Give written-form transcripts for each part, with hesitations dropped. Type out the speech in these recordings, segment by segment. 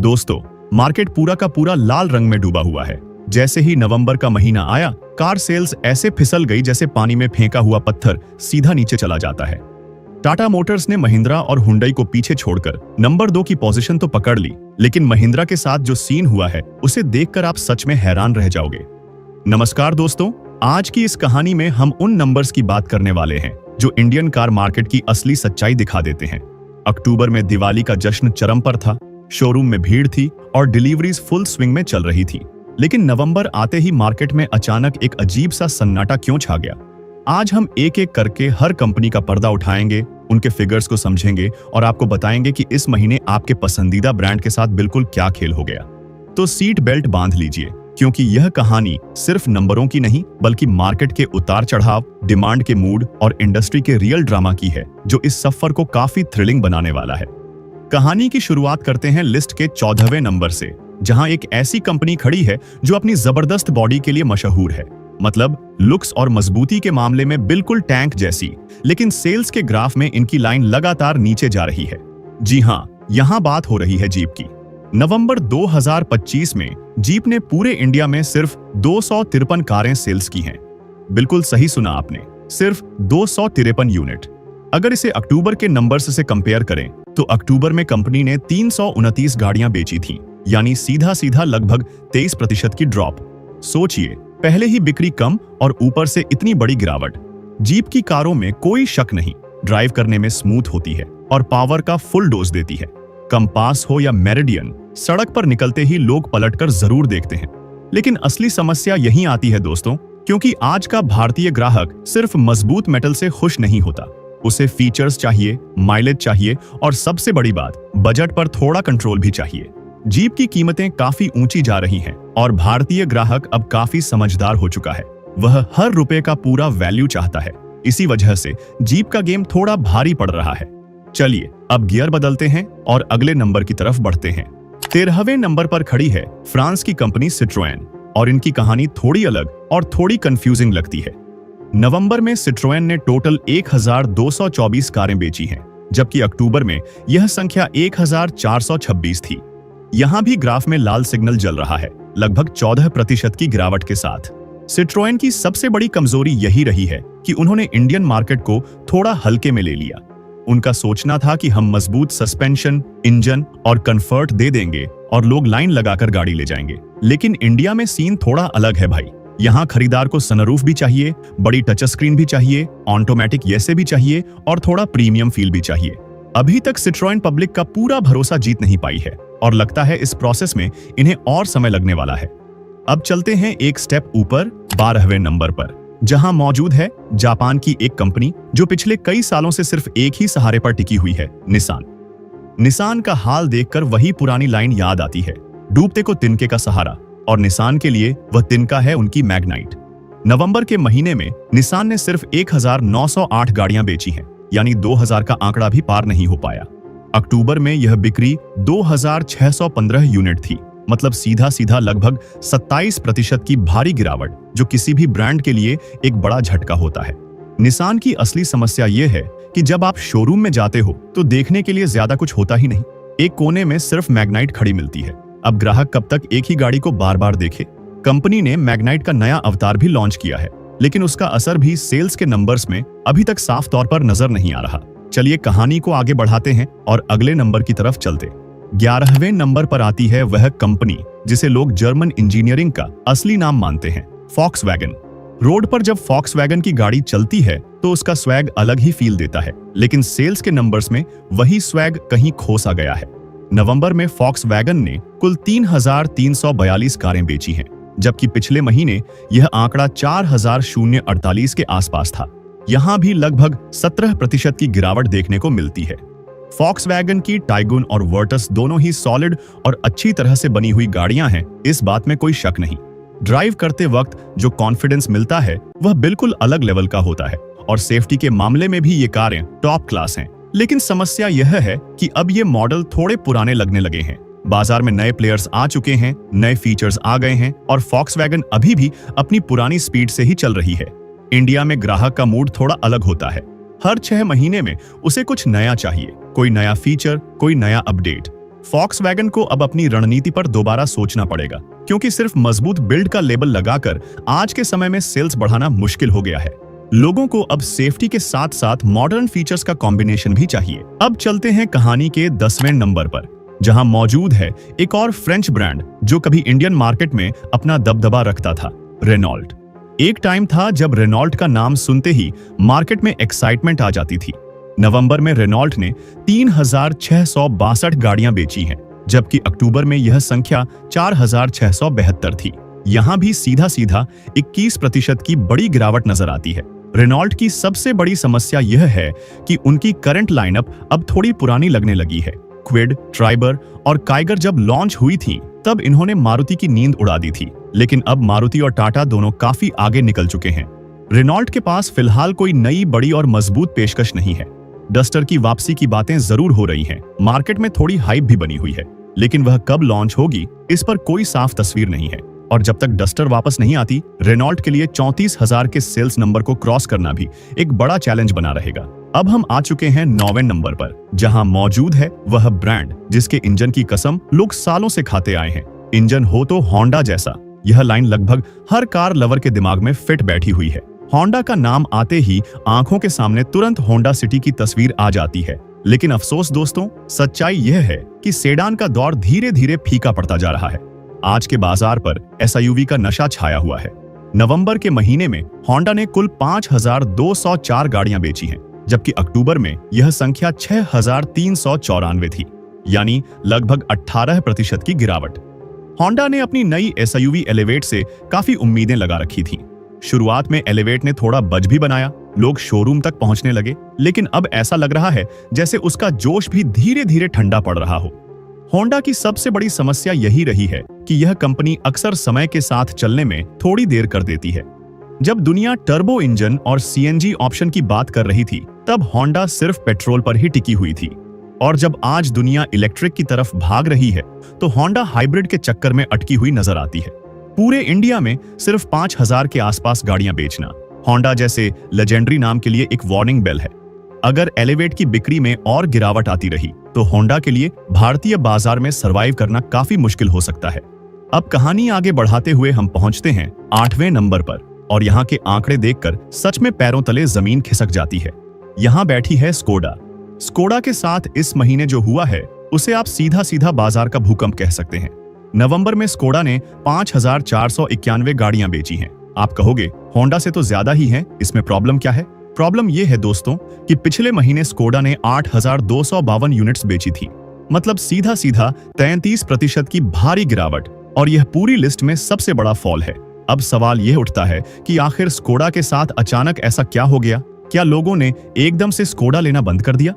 दोस्तों, मार्केट पूरा का पूरा लाल रंग में डूबा हुआ है। जैसे ही नवंबर का महीना आया, कार सेल्स ऐसे फिसल गई जैसे पानी में फेंका हुआ पत्थर सीधा नीचे चला जाता है। टाटा मोटर्स ने महिंद्रा और हुंडई को पीछे छोड़कर नंबर 2 की पोजीशन तो पकड़ ली, लेकिन महिंद्रा के साथ जो सीन हुआ है उसे देखकर आप सच में हैरान रह जाओगे। नमस्कार दोस्तों, आज की इस कहानी में हम उन नंबर्स की बात करने वाले हैं जो इंडियन कार मार्केट की असली सच्चाई दिखा देते हैं। अक्टूबर में दिवाली का जश्न चरम पर था, शोरूम में भीड़ थी और डिलीवरीज फुल स्विंग में चल रही थी। लेकिन नवंबर आते ही मार्केट में अचानक एक अजीब सा सन्नाटा क्यों छा गया? आज हम एक एक करके हर कंपनी का पर्दा उठाएंगे, उनके फिगर्स को समझेंगे और आपको बताएंगे कि इस महीने आपके पसंदीदा ब्रांड के साथ बिल्कुल क्या खेल हो गया। तो सीट बेल्ट बांध लीजिए, क्योंकि यह कहानी सिर्फ नंबरों की नहीं बल्कि मार्केट के उतार चढ़ाव, डिमांड के मूड और इंडस्ट्री के रियल ड्रामा की है, जो इस सफर को काफी थ्रिलिंग बनाने वाला है। कहानी की शुरुआत करते हैं लिस्ट के 14वें नंबर से, जहां एक ऐसी कंपनी खड़ी है जो अपनी जबरदस्त बॉडी के लिए मशहूर है। मतलब लुक्स और मजबूती के मामले में बिल्कुल टैंक जैसी, लेकिन सेल्स के ग्राफ में इनकी लाइन लगातार नीचे जा रही है। जी हां, यहां बात हो रही है जीप की। नवंबर 2025 में जीप ने पूरे इंडिया में सिर्फ 253 कारें सेल्स की हैं। बिल्कुल सही सुना आपने, सिर्फ 253 यूनिट। अगर इसे अक्टूबर के नंबर्स से कंपेयर करें तो अक्टूबर में कंपनी ने 329 गाड़ियां बेची थीं, यानी सीधा सीधा लगभग 23% की ड्रॉप। सोचिए, पहले ही बिक्री कम और ऊपर से इतनी बड़ी गिरावट। जीप की कारों में कोई शक नहीं, ड्राइव करने में स्मूथ होती है और पावर का फुल डोज देती है। कंपास हो या मेरिडियन, सड़क पर निकलते ही लोग पलटकर जरूर देखते हैं। लेकिन असली समस्या यहीं आती है दोस्तों, क्योंकि आज का भारतीय ग्राहक सिर्फ मजबूत मेटल से खुश नहीं होता। उसे फीचर्स चाहिए, माइलेज चाहिए और सबसे बड़ी बात, बजट पर थोड़ा कंट्रोल भी चाहिए। जीप की कीमतें काफी ऊंची जा रही हैं और भारतीय ग्राहक अब काफी समझदार हो चुका है। वह हर रुपए का पूरा वैल्यू चाहता है। इसी वजह से जीप का गेम थोड़ा भारी पड़ रहा है। चलिए अब गियर बदलते हैं और अगले नंबर की तरफ बढ़ते हैं। 13वें नंबर पर खड़ी है फ्रांस की कंपनी सिट्रोएन, और इनकी कहानी थोड़ी अलग और थोड़ी कंफ्यूजिंग लगती है। नवंबर में सिट्रोएन ने टोटल 1224 कारें बेची हैं, जबकि अक्टूबर में यह संख्या 1426 थी। यहां भी ग्राफ में लाल सिग्नल जल रहा है, लगभग 14% की गिरावट के साथ। सिट्रोएन की सबसे बड़ी कमजोरी यही रही है कि उन्होंने इंडियन मार्केट को थोड़ा हल्के में ले लिया। उनका सोचना था कि हम मजबूत सस्पेंशन, इंजन और कंफर्ट दे देंगे और लोग लाइन लगाकर गाड़ी ले जाएंगे। लेकिन इंडिया में सीन थोड़ा अलग है भाई। यहाँ खरीदार को सनरूफ भी चाहिए, बड़ी टच स्क्रीन भी चाहिए, ऑटोमेटिक ऐसे भी चाहिए और थोड़ा प्रीमियम फील भी चाहिए। अभी तक सिट्रोएन पब्लिक का पूरा भरोसा जीत नहीं पाई है और लगता है इस प्रोसेस में इन्हें और समय लगने वाला है। अब चलते हैं एक स्टेप ऊपर 12वें नंबर पर, जहां मौजूद है जापान की एक कंपनी जो पिछले कई सालों से सिर्फ एक ही सहारे पर टिकी हुई है, निसान। निसान का हाल देखकर वही पुरानी लाइन याद आती है, डूबते को तिनके का सहारा, और निसान के लिए वह तिनका है उनकी मैग्नाइट। नवंबर के महीने में निसान ने सिर्फ 1908 गाड़ियां बेची हैं, यानी 2000 का आंकड़ा भी पार नहीं हो पाया। अक्टूबर में यह बिक्री 2615 यूनिट थी, मतलब सीधा सीधा लगभग 27% की भारी गिरावट, जो किसी भी ब्रांड के लिए एक बड़ा झटका होता है। निसान की असली समस्या यह है कि जब आप शोरूम में जाते हो तो देखने के लिए ज्यादा कुछ होता ही नहीं। एक कोने में सिर्फ मैग्नाइट खड़ी मिलती है। अब ग्राहक कब तक एक ही गाड़ी को बार बार देखे? कंपनी ने मैग्नाइट का नया अवतार भी लॉन्च किया है, लेकिन उसका असर भी सेल्स के नंबर्स में अभी तक साफ तौर पर नजर नहीं आ रहा। चलिए कहानी को आगे बढ़ाते हैं और अगले नंबर की तरफ चलते। 11वें नंबर पर आती है वह कंपनी जिसे लोग जर्मन इंजीनियरिंग का असली नाम मानते हैं, फॉक्सवैगन। रोड पर जब फॉक्सवैगन की गाड़ी चलती है तो उसका स्वैग अलग ही फील देता है, लेकिन सेल्स के नंबर्स में वही स्वैग कहीं खोसा गया है। नवंबर में फॉक्सवैगन ने कुल 3342 कारें बेची हैं, जबकि पिछले महीने यह आंकड़ा 4048 के आसपास था। यहां भी लगभग 17% की गिरावट देखने को मिलती है। फॉक्सवैगन की टाइगुन और वर्टस दोनों ही सॉलिड और अच्छी तरह से बनी हुई गाड़ियां हैं, इस बात में कोई शक नहीं। ड्राइव करते वक्त जो कॉन्फिडेंस मिलता है वह बिल्कुल अलग लेवल का होता है और सेफ्टी के मामले में भी ये कारें टॉप क्लास हैं। लेकिन समस्या यह है कि अब ये मॉडल थोड़े पुराने लगने लगे हैं। बाजार में नए प्लेयर्स आ चुके हैं, नए फीचर्स आ गए हैं और फॉक्सवैगन अभी भी अपनी पुरानी स्पीड से ही चल रही है। इंडिया में ग्राहक का मूड थोड़ा अलग होता है। हर 6 महीने में उसे कुछ नया चाहिए, कोई नया फीचर, कोई नया अपडेट। फॉक्सवैगन को अब अपनी रणनीति पर दोबारा सोचना पड़ेगा, क्योंकि सिर्फ मजबूत बिल्ड का लेबल लगाकर आज के समय में सेल्स बढ़ाना मुश्किल हो गया है। लोगों को अब सेफ्टी के साथ साथ मॉडर्न फीचर्स का कॉम्बिनेशन भी चाहिए। अब चलते हैं कहानी के 10वें नंबर पर, जहां मौजूद है एक और फ्रेंच ब्रांड जो कभी इंडियन मार्केट में अपना दबदबा रखता था, रेनॉल्ट। एक टाइम था जब रेनॉल्ट का नाम सुनते ही मार्केट में एक्साइटमेंट आ जाती थी। नवंबर में रेनॉल्ट ने 3662 गाड़ियां बेची हैं, जबकि अक्टूबर में यह संख्या 4672 थी। यहां भी सीधा सीधा 21% की बड़ी गिरावट नजर आती है। रेनॉल्ट की सबसे बड़ी समस्या यह है कि उनकी करंट लाइनअप अब थोड़ी पुरानी लगने लगी है। क्विड, ट्राइबर और काइगर जब लॉन्च हुई थी तब इन्होंने मारुति की नींद उड़ा दी थी, लेकिन अब मारुति और टाटा दोनों काफी आगे निकल चुके हैं। रेनॉल्ट के पास फिलहाल कोई नई बड़ी और मजबूत पेशकश नहीं है। डस्टर की वापसी की बातें जरूर हो रही हैं, मार्केट में थोड़ी हाइप भी बनी हुई है, लेकिन वह कब लॉन्च होगी इस पर कोई साफ तस्वीर नहीं है। और जब तक डस्टर वापस नहीं आती, रेनॉल्ट के लिए 34,000 के सेल्स नंबर को क्रॉस करना भी एक बड़ा चैलेंज बना रहेगा। अब हम आ चुके हैं 9वें नंबर पर, जहां मौजूद है वह ब्रांड जिसके इंजन की कसम लोग सालों से खाते आए हैं। इंजन हो तो होंडा जैसा। यह लाइन लगभग हर कार लवर के दिमाग में फिट बैठी हुई है। होंडा का नाम आते ही आंखों के सामने तुरंत होंडा सिटी की तस्वीर आ जाती है। लेकिन अफसोस दोस्तों, सच्चाई यह है कि सेडान का दौर धीरे धीरे फीका पड़ता जा रहा है। आज के बाजार पर एसयूवी का नशा छाया हुआ है। नवंबर के महीने में होंडा ने कुल 5204 गाड़ियां बेची हैं, जबकि अक्टूबर में यह संख्या 6394 थी, यानी लगभग 18% की गिरावट। होंडा ने अपनी नई एसयूवी एलिवेट से काफी उम्मीदें लगा रखी थीं। शुरुआत में एलिवेट ने थोड़ा बज भी बनाया, लोग शोरूम तक पहुंचने लगे, लेकिन अब ऐसा लग रहा है जैसे उसका जोश भी धीरे धीरे ठंडा पड़ रहा हो। होंडा की सबसे बड़ी समस्या यही रही है कि यह कंपनी अक्सर समय के साथ चलने में थोड़ी देर कर देती है। जब दुनिया टर्बो इंजन और सीएनजी ऑप्शन की बात कर रही थी, तब होंडा सिर्फ पेट्रोल पर ही टिकी हुई थी। और जब आज दुनिया इलेक्ट्रिक की तरफ भाग रही है, तो होंडा हाइब्रिड के चक्कर में अटकी हुई नजर आती है। पूरे इंडिया में सिर्फ 5000 के आसपास गाड़ियां बेचना होंडा जैसे लेजेंडरी नाम के लिए एक वार्निंग बेल है। अगर एलिवेट की बिक्री में और गिरावट आती रही तो होंडा के लिए भारतीय बाजार में सरवाइव करना काफी मुश्किल हो सकता है। अब कहानी आगे बढ़ाते हुए हम पहुंचते हैं 8वें नंबर पर, और यहाँ के आंकड़े देखकर सच में पैरों तले जमीन खिसक जाती है। यहाँ बैठी है स्कोडा। स्कोडा के साथ इस महीने जो हुआ है उसे आप सीधा सीधा बाजार का भूकंप कह सकते हैं। नवंबर में स्कोडा ने 5491 गाड़ियां बेची हैं। आप कहोगे होंडा से तो ज्यादा ही हैं, इसमें प्रॉब्लम क्या है? प्रॉब्लम यह है दोस्तों कि पिछले महीने स्कोडा ने 8252 यूनिट्स बेची थी, मतलब सीधा सीधा 33% की भारी गिरावट, और यह पूरी लिस्ट में सबसे बड़ा फॉल है। अब सवाल यह उठता है कि आखिर स्कोडा के साथ अचानक ऐसा क्या हो गया? क्या लोगों ने एकदम से स्कोडा लेना बंद कर दिया?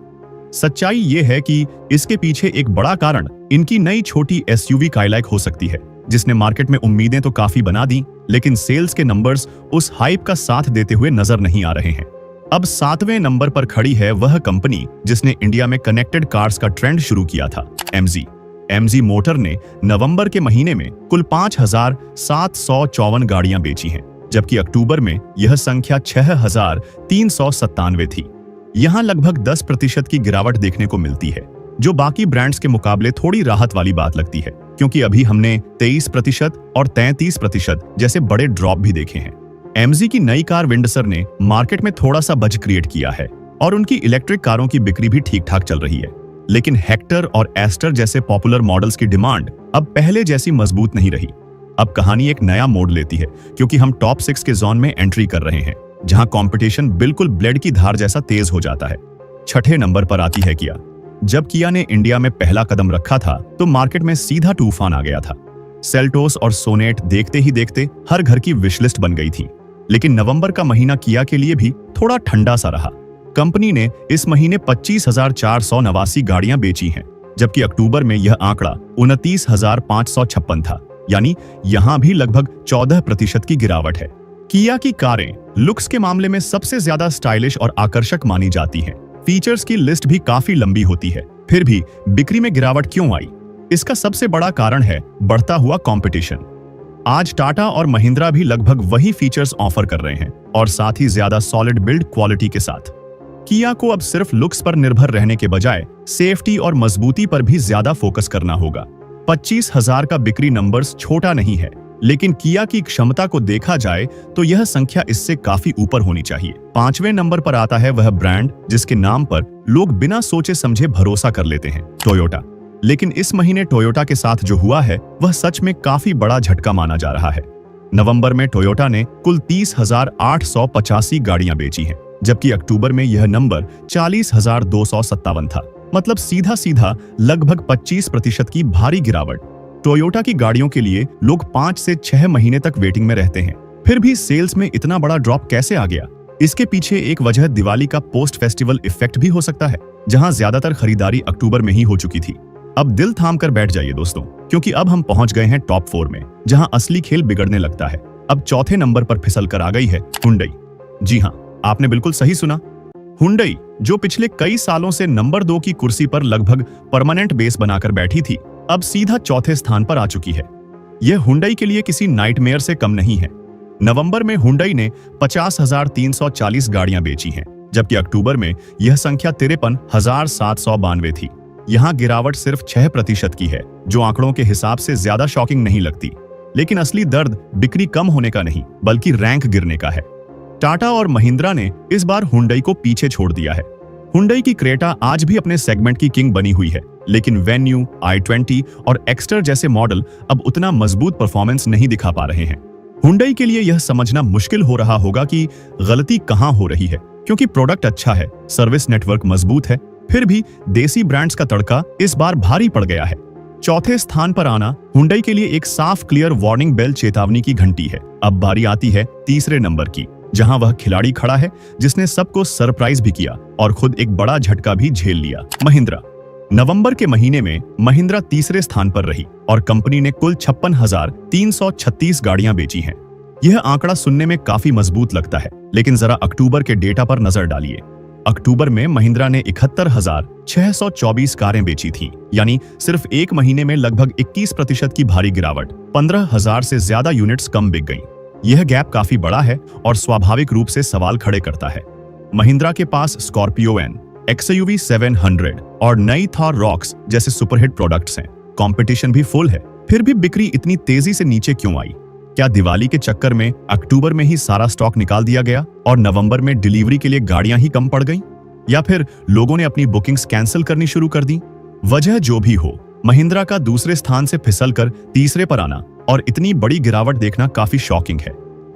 सच्चाई यह है कि इसके पीछे एक बड़ा कारण इनकी नई छोटी एसयूवी काइलैक हो सकती है, जिसने मार्केट में उम्मीदें तो काफी बना दी, लेकिन सेल्स के नंबर्स उस हाइप का साथ देते हुए नजर नहीं आ रहे हैं। अब 7वें नंबर पर खड़ी है वह कंपनी जिसने इंडिया में कनेक्टेड कार्स का ट्रेंड शुरू किया था, एमजी। एमजी मोटर ने नवंबर के महीने में कुल 5754 गाड़ियां बेची हैं, जबकि अक्टूबर में यह संख्या 6397 थी। यहां लगभग 10% की गिरावट देखने को मिलती है, जो बाकी ब्रांड्स के मुकाबले थोड़ी राहत वाली बात लगती है, क्योंकि अभी हमने 23% और 33% जैसे बड़े ड्रॉप भी देखे हैं। एमजी की नई कार विंडसर ने मार्केट में थोड़ा सा बज क्रिएट किया है और उनकी इलेक्ट्रिक कारों की बिक्री भी ठीक ठाक चल रही है, लेकिन हेक्टर और एस्टर जैसे पॉपुलर मॉडल्स की डिमांड अब पहले जैसी मजबूत नहीं रही। अब कहानी एक नया मोड़ लेती है, क्योंकि हम टॉप 6 के जोन में एंट्री कर रहे हैं, जहां कंपटीशन बिल्कुल ब्लेड की धार जैसा तेज हो जाता है। 6ठे नंबर पर आती है किया। जब किया ने इंडिया में पहला कदम रखा था तो मार्केट में सीधा तूफान आ गया था। सेल्टोस और सोनेट देखते ही देखते हर घर की विशलिस्ट बन गई थी, लेकिन नवंबर का महीना किया के लिए भी थोड़ा ठंडा सा रहा। कंपनी ने इस महीने 25,489 गाड़ियां बेची हैं, जबकि अक्टूबर में यह आंकड़ा 29,556 था, यानी यहां भी लगभग 14% की गिरावट है। किया की कारें लुक्स के मामले में सबसे ज्यादा स्टाइलिश और आकर्षक मानी जाती हैं। फीचर्स की लिस्ट भी काफी लंबी होती है, फिर भी बिक्री में गिरावट क्यों आई? इसका सबसे बड़ा कारण है बढ़ता हुआ कंपटीशन। आज टाटा और महिंद्रा भी लगभग वही फीचर्स ऑफर कर रहे हैं, और साथ ही ज्यादा सॉलिड बिल्ड क्वालिटी के साथ। किया को अब सिर्फ लुक्स पर निर्भर रहने के बजाय सेफ्टी और मजबूती पर भी ज्यादा फोकस करना होगा। 25,000 का बिक्री नंबर्स छोटा नहीं है, लेकिन किया की क्षमता को देखा जाए तो यह संख्या इससे काफी ऊपर होनी चाहिए। 5वें नंबर पर आता है वह ब्रांड जिसके नाम पर लोग बिना सोचे समझे भरोसा कर लेते हैं, टोयोटा। लेकिन इस महीने टोयोटा के साथ जो हुआ है वह सच में काफी बड़ा झटका माना जा रहा है। नवंबर में टोयोटा ने कुल 30,885 गाड़ियां बेची हैं, जबकि अक्टूबर में यह नंबर 40,257 था। मतलब सीधा सीधा लगभग 25% की भारी गिरावट। टोयोटा की गाड़ियों के लिए लोग 5 से 6 महीने तक वेटिंग में रहते हैं, फिर भी सेल्स में इतना बड़ा ड्रॉप कैसे आ गया? इसके पीछे एक वजह दिवाली का पोस्ट फेस्टिवल इफेक्ट भी हो सकता है, जहां ज्यादातर खरीदारी अक्टूबर में ही हो चुकी थी। अब दिल थाम कर बैठ जाइए दोस्तों, क्योंकि अब हम पहुंच गए हैं टॉप 4 में, जहां असली खेल बिगड़ने लगता है। अब चौथे नंबर पर फिसल कर आ गई है हुंडई। जी हाँ, आपने बिल्कुल सही सुना। हुंडई, जो पिछले कई सालों से नंबर 2 की कुर्सी पर लगभग परमानेंट बेस बनाकर बैठी थी, अब सीधा चौथे स्थान पर आ चुकी है। यह हुंडई के लिए किसी नाइटमेयर से कम नहीं है। नवंबर में हुंडई ने 50,340 गाड़ियां बेची हैं, जबकि अक्टूबर में यह संख्या 53,792 थी। यहां गिरावट सिर्फ 6% की है, जो आंकड़ों के हिसाब से ज्यादा शॉकिंग नहीं लगती। लेकिन असली दर्द बिक्री कम होने का नहीं, बल्कि रैंक गिरने का है। टाटा और महिंद्रा ने इस बार हुंडई को पीछे छोड़ दिया है। हुंडई की क्रेटा आज भी अपने सेगमेंट की किंग बनी हुई है, लेकिन वेन्यू, i20 और एक्स्टर जैसे मॉडल अब उतना मजबूत परफॉर्मेंस नहीं दिखा पा रहे हैं। हुंडई के लिए यह समझना मुश्किल हो रहा होगा कि गलती कहां हो रही है, क्योंकि प्रोडक्ट अच्छा है, सर्विस नेटवर्क मजबूत है, फिर भी देसी ब्रांड्स का तड़का इस बार भारी पड़ गया है। चौथे स्थान पर आना हुंडई के लिए एक साफ क्लियर वार्निंग बेल चेतावनी की घंटी है। अब बारी आती है तीसरे नंबर की, जहां वह खिलाड़ी खड़ा है जिसने सबको सरप्राइज भी किया और खुद एक बड़ा झटका भी झेल लिया, महिंद्रा। नवंबर के महीने में महिंद्रा तीसरे स्थान पर रही और कंपनी ने कुल 56,336 गाड़ियां बेची हैं। यह आंकड़ा सुनने में काफी मजबूत लगता है, लेकिन जरा अक्टूबर के डेटा पर नजर डालिए। अक्टूबर में महिंद्रा ने 71,624 कारें बेची थीं, यानी सिर्फ एक महीने में लगभग 21% की भारी गिरावट। 15,000 से ज्यादा यूनिट्स कम बिक गईं। यह गैप काफी बड़ा है और स्वाभाविक रूप से सवाल खड़े करता है। महिंद्रा के पास स्कॉर्पियो एन, XUV 700 और नई थॉर रॉक्स जैसे सुपरहिट प्रोडक्ट्स हैं। कंपटीशन भी फुल है, फिर भी बिक्री इतनी तेजी से नीचे क्यों आई? क्या दिवाली के चक्कर में अक्टूबर में ही सारा स्टॉक निकाल दिया गया और नवंबर में डिलीवरी के लिए गाड़ियां ही कम पड़ गईं? या फिर लोगों ने अपनी बुकिंग्स कैंसिल करनी शुरू कर दी? वजह जो भी हो, महिंद्रा का दूसरे स्थान से फिसलकर तीसरे पर आना और इतनी बड़ी गिरावट देखना काफी शॉकिंग है।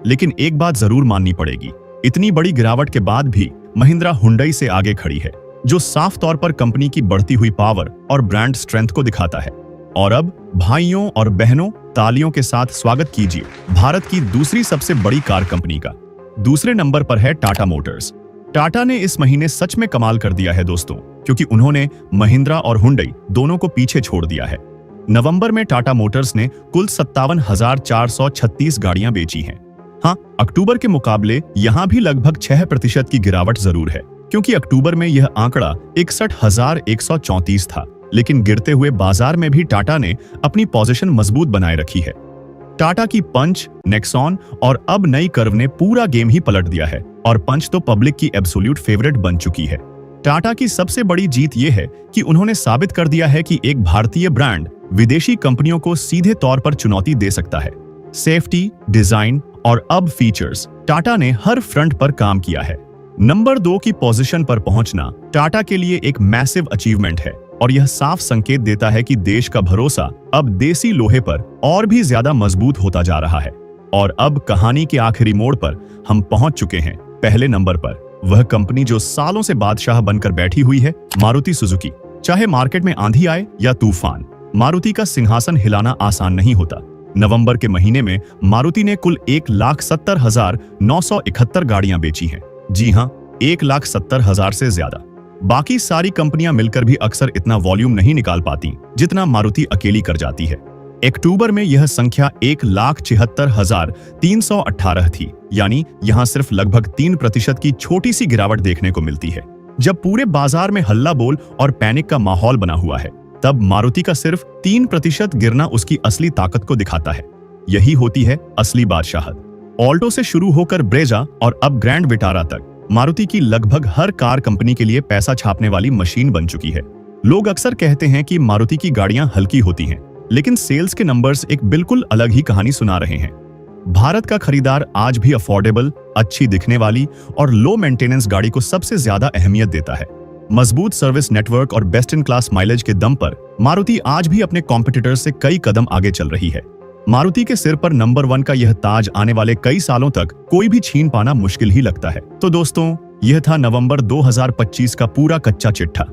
लेकिन एक बात जरूर माननी पड़ेगी, इतनी बड़ी गिरावट के बाद भी महिंद्रा हुंडई से आगे खड़ी है, जो साफ तौर पर कंपनी की बढ़ती हुई पावर और ब्रांड स्ट्रेंथ को दिखाता है। और अब भाइयों और बहनों, तालियों के साथ स्वागत कीजिए भारत की दूसरी सबसे बड़ी कार कंपनी का। दूसरे नंबर पर है टाटा मोटर्स। टाटा ने इस महीने सच में कमाल कर दिया है दोस्तों, क्योंकि उन्होंने महिंद्रा और हुंडई दोनों को पीछे छोड़ दिया है। नवंबर में टाटा मोटर्स ने कुल 57,436 गाड़ियां बेची हैं। हाँ, अक्टूबर के मुकाबले यहां भी लगभग 6% की गिरावट जरूर है, क्योंकि अक्टूबर में यह आंकड़ा 61,134 था। लेकिन गिरते हुए बाजार में भी टाटा ने अपनी पोजीशन मजबूत बनाए रखी है। टाटा की पंच, नेक्सॉन और अब नई कर्व ने पूरा गेम ही पलट दिया है और पंच तो पब्लिक की एब्सोल्यूट फेवरेट बन चुकी है। टाटा की सबसे बड़ी जीत यह है कि उन्होंने साबित कर दिया है कि एक भारतीय ब्रांड विदेशी कंपनियों को सीधे तौर पर चुनौती दे सकता है। सेफ्टी, डिजाइन और अब फीचर्स, टाटा ने हर फ्रंट पर काम किया है। नंबर 2 की पोजीशन पर पहुंचना टाटा के लिए एक मैसिव अचीवमेंट है और यह साफ संकेत देता है कि देश का भरोसा अब देसी लोहे पर और भी ज्यादा मजबूत होता जा रहा है। और अब कहानी के आखिरी मोड़ पर हम पहुंच चुके हैं। पहले नंबर पर वह कंपनी जो सालों से बादशाह बनकर बैठी हुई है, मारुति सुजुकी। चाहे मार्केट में आंधी आए या तूफान, मारुति का सिंहासन हिलाना आसान नहीं होता। नवंबर के महीने में मारुति ने कुल 1,70,971 गाड़ियां बेची हैं। जी हां, 1,70,000 से ज्यादा। बाकी सारी कंपनियां मिलकर भी अक्सर इतना वॉल्यूम नहीं निकाल पाती जितना मारुति अकेली कर जाती है। अक्टूबर में यह संख्या 1,76,318 थी, यानी यहां सिर्फ लगभग 3% की छोटी सी गिरावट देखने को मिलती है। जब पूरे बाजार में हल्ला बोल और पैनिक का माहौल बना हुआ है, तब मारुति का सिर्फ 3% गिरना उसकी असली ताकत को दिखाता है। यही होती है असली बादशाहत। ऑल्टो से शुरू होकर ब्रेजा और अब ग्रैंड विटारा तक, मारुति की लगभग हर कार कंपनी के लिए पैसा छापने वाली मशीन बन चुकी है। लोग अक्सर कहते हैं कि मारुति की गाड़ियां हल्की होती हैं, लेकिन सेल्स के नंबर्स एक बिल्कुल अलग ही कहानी सुना रहे हैं। भारत का खरीदार आज भी अफोर्डेबल, अच्छी दिखने वाली और लो मेंटेनेंस गाड़ी को सबसे ज्यादा अहमियत देता है। मजबूत सर्विस नेटवर्क और बेस्ट इन क्लास माइलेज के दम पर मारुति आज भी अपने कॉम्पिटिटर्स से कई कदम आगे चल रही है। मारुति के सिर पर नंबर 1 का यह ताज आने वाले कई सालों तक कोई भी छीन पाना मुश्किल ही लगता है। तो दोस्तों, यह था नवंबर 2025 का पूरा कच्चा चिट्ठा।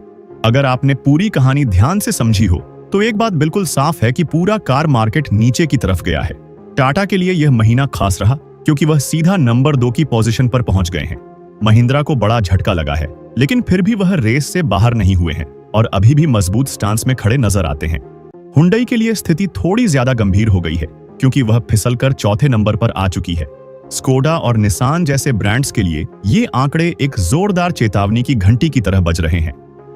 अगर आपने पूरी कहानी ध्यान से समझी हो तो एक बात बिल्कुल साफ है कि पूरा कार मार्केट नीचे की तरफ गया है। टाटा के लिए यह महीना खास रहा क्योंकि वह सीधा नंबर 2 की पोजीशन पर पहुंच गए हैं। महिंद्रा को बड़ा झटका लगा है, लेकिन फिर भी वह रेस से बाहर नहीं हुए हैं और अभी भी मजबूत स्टांस में खड़े नजर आते हैं। हुंडई के लिए स्थिति थोड़ी ज्यादा गंभीर हो गई है क्योंकि वह फिसलकर चौथे नंबर पर आ चुकी है। स्कोडा और निसान जैसे ब्रांड्स के लिए ये आंकड़े एक जोरदार चेतावनी की घंटी की तरह बज रहे हैं।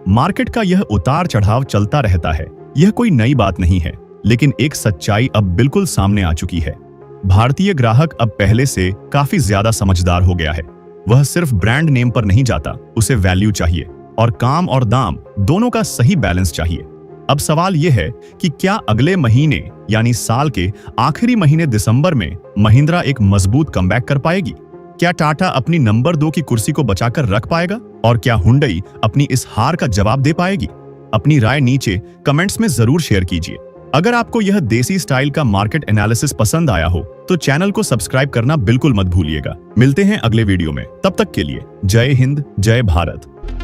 मार्केट का यह उतार चढ़ाव चलता रहता है, यह कोई नई बात नहीं है, लेकिन एक सच्चाई अब बिल्कुल सामने आ चुकी है। भारतीय ग्राहक अब पहले से काफी ज्यादा समझदार हो गया है। वह सिर्फ ब्रांड नेम पर नहीं जाता, उसे वैल्यू चाहिए और काम और दाम दोनों का सही बैलेंस चाहिए। अब सवाल यह है कि क्या अगले महीने यानी साल के आखिरी महीने दिसंबर में महिंद्रा एक मजबूत कमबैक कर पाएगी? क्या टाटा अपनी नंबर 2 की कुर्सी को बचाकर रख पाएगा? और क्या हुंडई अपनी इस हार का जवाब दे पाएगी? अपनी राय नीचे कमेंट्स में जरूर शेयर कीजिए। अगर आपको यह देसी स्टाइल का मार्केट एनालिसिस पसंद आया हो तो चैनल को सब्सक्राइब करना बिल्कुल मत भूलिएगा। मिलते हैं अगले वीडियो में, तब तक के लिए जय हिंद, जय भारत।